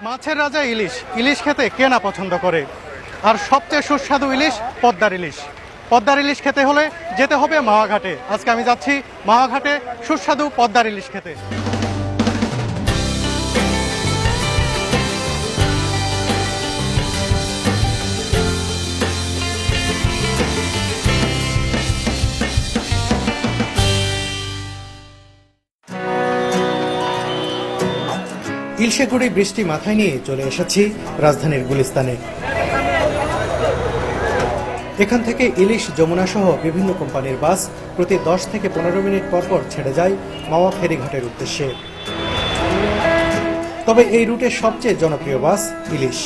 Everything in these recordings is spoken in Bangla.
মাছের রাজা ইলিশ, ইলিশ খেতে কে না পছন্দ করে। আর সবচেয়ে সুস্বাদু ইলিশ পদ্মার ইলিশ। পদ্মার ইলিশ খেতে হলে যেতে হবে মাওয়া ঘাটে। আজকে আমি যাচ্ছি মাওয়া ঘাটে সুস্বাদু পদ্মার ইলিশ খেতে। ইলশে গুড়ি বৃষ্টি মাথায় নিয়ে চলে এসেছি রাজধানীর গুলিস্তানে। এখান থেকে ইলিশ, যমুনা সহ বিভিন্ন কোম্পানির বাস প্রতি 10 থেকে 15 মিনিট পরপর ছেড়ে যায় মাওয়া ফেরিঘাটের উদ্দেশ্যে। তবে এই রুটের সবচেয়ে জনপ্রিয় বাস ইলিশ।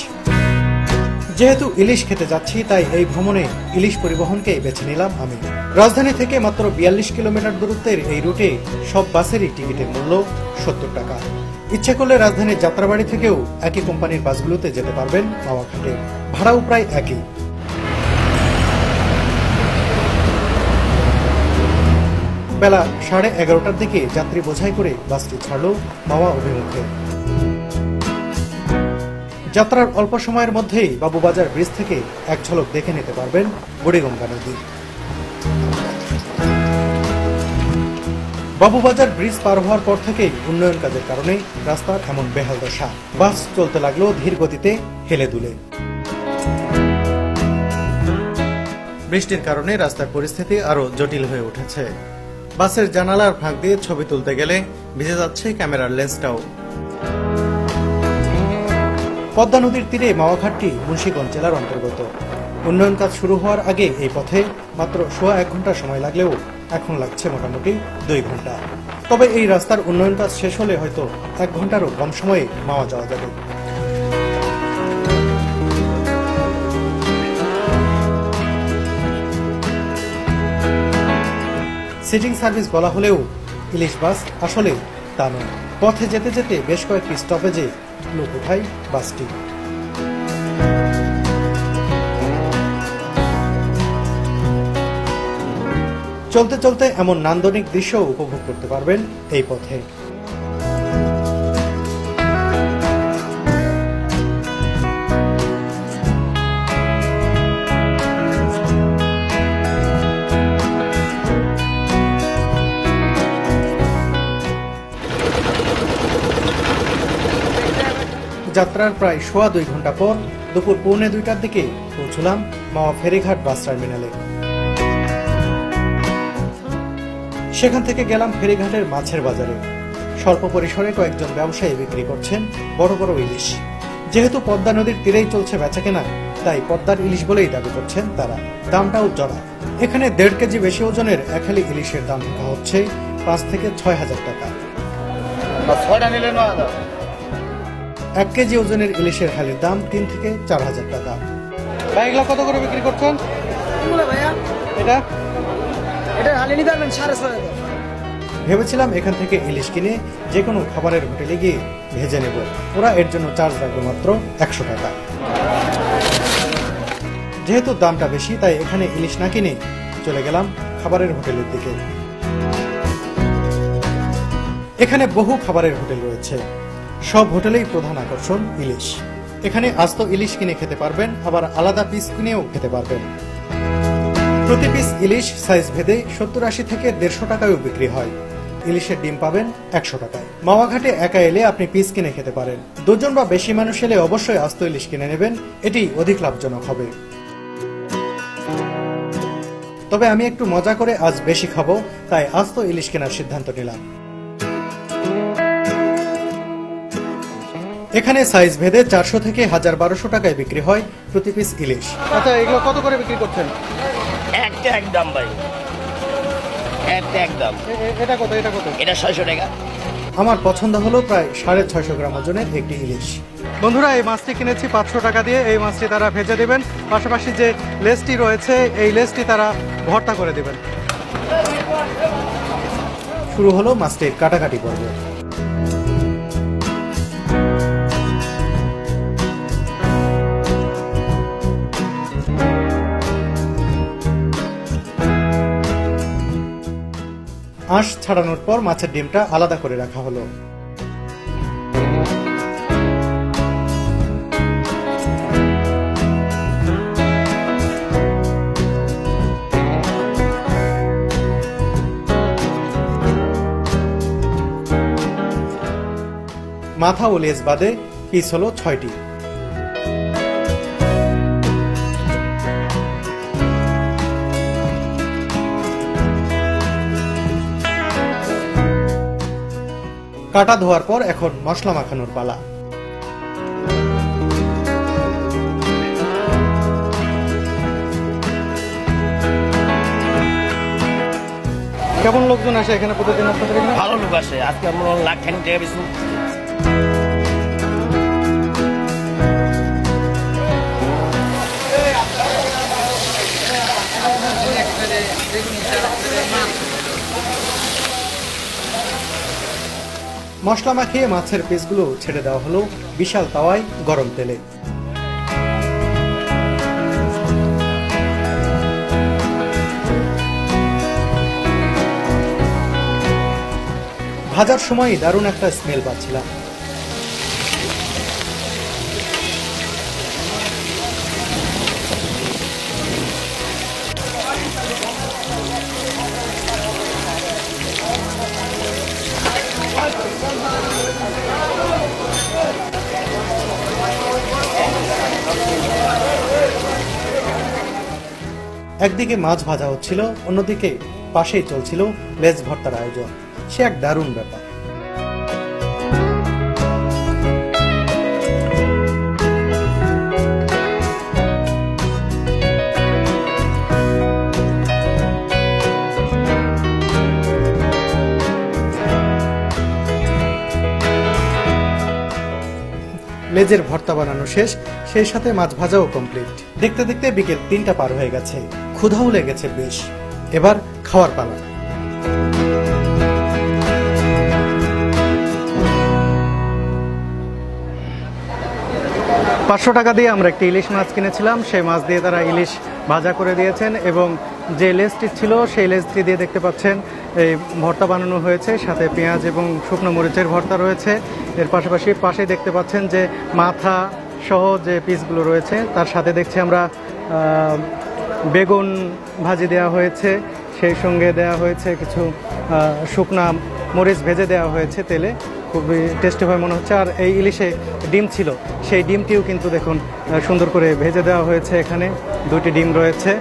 যেহেতু ইলিশ খেতে যাচ্ছি, তাই এই ভ্রমণে ইলিশ পরিবহনকেই বেছে নিলাম আমি। রাজধানী থেকে মাত্র 42 কিলোমিটার দূরত্বের এই রুটে সব বাসেরই টিকিটের মূল্য 70 টাকা। ইচ্ছে করলে রাজধানীর যাত্রাবাড়ি থেকেও একই কোম্পানির বাসগুলোতে যেতে পারবেন মাওয়া ঘাটে। ভাড়াও প্রায় একই। বেলা 11:30টার দিকে যাত্রী বোঝাই করে বাসটি ছাড়ল মাওয়া অভিমুখে। যাত্রার অল্প সময়ের মধ্যেই বাবুবাজার ব্রিজ থেকে এক ঝলক দেখে নিতে পারবেন বুড়িগঙ্গা নদী। বাবুবাজার ব্রিজ পার হওয়ার পর থেকেই উন্নয়ন কাজের কারণে রাস্তার এমন বেহাল দশা। বাস চলতে লাগলো ধীর গতিতে, হেলে দুলে। বৃষ্টির কারণে রাস্তার পরিস্থিতি আরো জটিল হয়ে উঠেছে। বাসের জানালার ফাঁক দিয়ে ছবি তুলতে গেলে ভিজে যাচ্ছে ক্যামেরার লেন্সটাও। পদ্মা নদীর তীরে মাওয়া ঘাটটি মুন্সিগঞ্জ জেলার অন্তর্গত। উন্নয়ন কাজ শুরু হওয়ার আগে এই পথে মাত্র 1.5 ঘন্টা সময় লাগলেও এখন লাগছে মোটামুটি 2 ঘন্টা। তবে এই রাস্তার উন্নয়ন কাজ শেষ হলে হয়তো 1 ঘন্টারও কম সময়ে মাওয়া যাওয়া যাবে। সিটিং সার্ভিস বলা হলেও ইলিশ বাস আসলে তা নয়। পথে যেতে যেতে বেশ কয়েকটি স্টপেজে লোক উঠায় বাসটি। চলতে চলতে এমন নান্দনিক দৃশ্য উপভোগ করতে পারবেন এই পথে। যাত্রার প্রায় 2.25 ঘন্টা পর দুপুর 1:45টার দিকে পৌঁছলাম মাওয়া ফেরিঘাট বাস টার্মিনালে। সেখান থেকে গেলাম ফেরিঘাটের মাছের বাজারে। স্বল্প পরিসরে কয়েকজন ব্যবসায়ী বিক্রি করছেন বড় বড় ইলিশ। যেহেতু পদ্মা নদীর তীরেই চলছে বেচাকেনা, তাই পদ্মার ইলিশ বলেই দাবি করছেন তারা। দামটাও জড়া। এখানে 1.5 কেজি বেশি ওজনের এক হালি ইলিশের দাম হচ্ছে 5 থেকে 6 হাজার টাকা। 1 কেজি ওজনের ইলিশের হালির দাম 3 থেকে 4 হাজার টাকা। ভাই, এগুলো কত করে বিক্রি করছেন? ভেবেছিলাম এখান থেকে ইলিশ কিনে যে কোনো খাবারের হোটেলে গিয়ে ভেজে নেব। ওরা এর জন্য চার্জ রাখবে মাত্র 100 টাকা। যেহেতু দামটা বেশি, তাই এখানে ইলিশ না কিনে চলে গেলাম খাবারের হোটেলের দিকে। এখানে বহু খাবারের হোটেল রয়েছে। সব হোটেলেই প্রধান আকর্ষণ ইলিশ। এখানে আস্ত ইলিশ কিনে খেতে পারবেন, আবার আলাদা পিস কিনেও খেতে পারবেন। প্রতি পিস ইলিশ সাইজ ভেদে 70-80 থেকে 150 টাকায়ও বিক্রি হয়। ইলিশের ডিম পাবেন 100 টাকায়। মাওয়া ঘাটে একা এলে আপনি পিস কিনে খেতে পারেন। 2 জন বা বেশি মানুষ এলে অবশ্যই আস্ত ইলিশ কিনে নেবেন, এটি অধিক লাভজনক হবে। তবে আমি একটু মজা করে আজ বেশি খাবো, তাই আস্ত ইলিশ কেনার সিদ্ধান্ত নিলাম। এখানে সাইজ ভেদে 400 থেকে 1200 টাকায় বিক্রি হয় প্রতি পিস ইলিশ। আচ্ছা, এগুলো কত করে বিক্রি করছেন? একদম ভাই, একদম। এটা কত? এটা 600 টাকা। আমার পছন্দ হলো প্রায় 650 গ্রাম ওজনের একটি ইলিশ। বন্ধুরা, এই মাছটি কিনেছি 500 টাকা দিয়ে। এই মাছটি তারা ভেজে দেবেন, পাশাপাশি যে লেসটি রয়েছে এই লেসটি তারা ভর্তা করে দেবেন। শুরু হলো মাছটির কাটাকাটি পর্ব। আঁশ ছাড়ানোর পর মাছের ডিমটা আলাদা করে রাখা হলো। মাথা ও লেজ বাদে পিস হলো 6টি। কাটা ধোয়ার পর এখন মশলা মাখানোর পালা। কেমন লোকজন আসে এখানে প্রতিদিন আপনাদের এখানে? ভালো লোক আসে, আজকে আমরা লাখ খানি টাকা বেশি। মশলা মাখিয়ে মাছের পিসগুলো ছেড়ে দেওয়া হলো বিশাল তাওয়ায় গরম তেলে। ভাজার সময় দারুণ একটা স্মেল পাচ্ছিলাম। একদিকে মাছ ভাজা হচ্ছিল, অন্যদিকে পাশেই চলছিল লেজ ভর্তার আয়োজন। সে এক দারুণ ব্যাপার। লেজের ভর্তা বানানো শেষ, সেই সাথে মাছ ভাজাও কমপ্লিট। দেখতে দেখতে বিকেল 3টা পার হয়ে গেছে, ক্ষুধাও লেগেছে বেশ। এবার খাওয়ার পালা। 500 টাকা দিয়ে আমরা একটি ইলিশ মাছ কিনেছিলাম। সেই মাছ দিয়ে তারা ইলিশ ভাজা করে দিয়েছেন এবং যে লেজটি ছিল সেই লেজটি দিয়ে দেখতে পাচ্ছেন এই ভর্তা বানানো হয়েছে, সাথে পেঁয়াজ এবং শুকনো মরিচের ভর্তা রয়েছে। এর পাশাপাশি পাশেই দেখতে পাচ্ছেন যে মাথা সহ যে পিসগুলো রয়েছে, তার সাথে দেখছি আমরা বেগুন ভাজি দেওয়া হয়েছে, সেই সঙ্গে দেওয়া হয়েছে কিছু শুকনা মরিচ ভেজে দেওয়া হয়েছে তেলে। খুবই টেস্টি হয় মনে হচ্ছে। আর এই ইলিশে ডিম ছিল, সেই ডিমটিও কিন্তু দেখুন সুন্দর করে ভেজে দেওয়া হয়েছে। এখানে 2টি ডিম রয়েছে।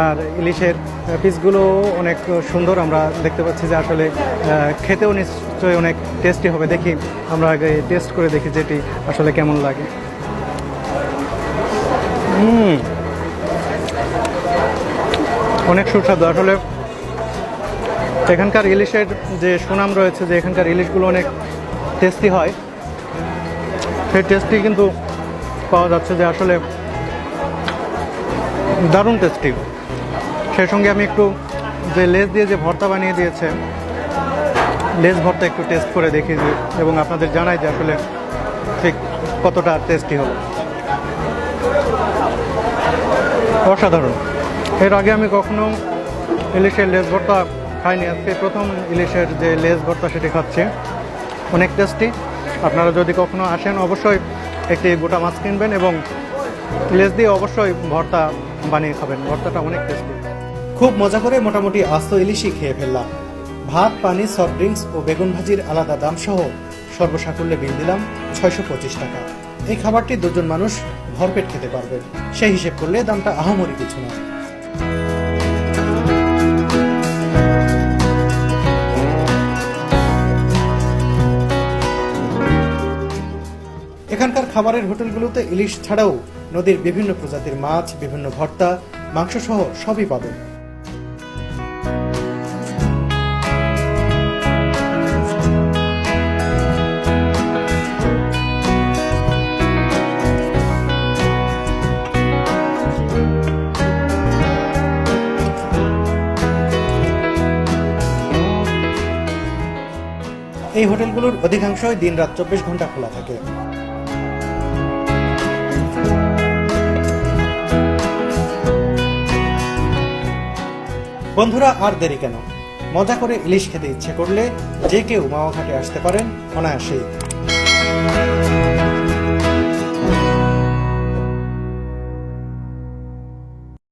আর ইলিশের পিসগুলো অনেক সুন্দর, আমরা দেখতে পাচ্ছি যে আসলে খেতেও নিশ্চয়ই অনেক টেস্টি হবে। দেখি আমরা আগে টেস্ট করে দেখি যেটি আসলে কেমন লাগে। অনেক সুস্বাদু। আসলে এখানকার ইলিশের যে সুনাম রয়েছে, যে এখানকার ইলিশগুলো অনেক টেস্টি হয়, সেই টেস্টি কিন্তু পাওয়া যাচ্ছে যে আসলে দারুণ টেস্টি। সেই সঙ্গে আমি একটু যে লেজ দিয়ে যে ভর্তা বানিয়ে দিয়েছে, লেজ ভর্তা একটু টেস্ট করে দেখি যে, এবং আপনাদের জানাই যে আসলে ঠিক কতটা টেস্টি হলো। অসাধারণ। এর আগে আমি কখনো ইলিশের লেজ ভর্তা খাইনি, আজকে প্রথম ইলিশের যে লেজ ভর্তা সেটি খাচ্ছি। অনেক টেস্টি। আপনারা যদি কখনো আসেন অবশ্যই একটি গোটা মাছ কিনবেন এবং লেজ দিয়ে অবশ্যই ভর্তা বানিয়ে খাবেন। ভর্তাটা অনেক টেস্টি। খুব মজা করে মোটামুটি আস্ত ইলিশই খেয়ে ফেললাম। ভাত, পানি, সফট ড্রিঙ্কস ও বেগুন ভাজির আলাদা দাম সহ সর্বসাকুল্যে বিল দিলাম 625 টাকা। এই খাবারটি 2 জন মানুষ ভরপেট খেতে পারবেন। সেই হিসেব করলে দামটা আহামরি কিছু না। এখানকার খাবারের হোটেলগুলোতে ইলিশ ছাড়াও নদীর বিভিন্ন প্রজাতির মাছ, বিভিন্ন ভর্তা, মাংস সহ সবই পাবেন। এই হোটেলগুলোর অধিকাংশই দিনরাত 24 ঘন্টা খোলা থাকে। বন্ধুরা, আর দেরি কেন? মজা করে ইলিশ খেতে ইচ্ছে করলে যে কেউ মাওয়া ঘাটে আসতে পারেন অনায়াসেই।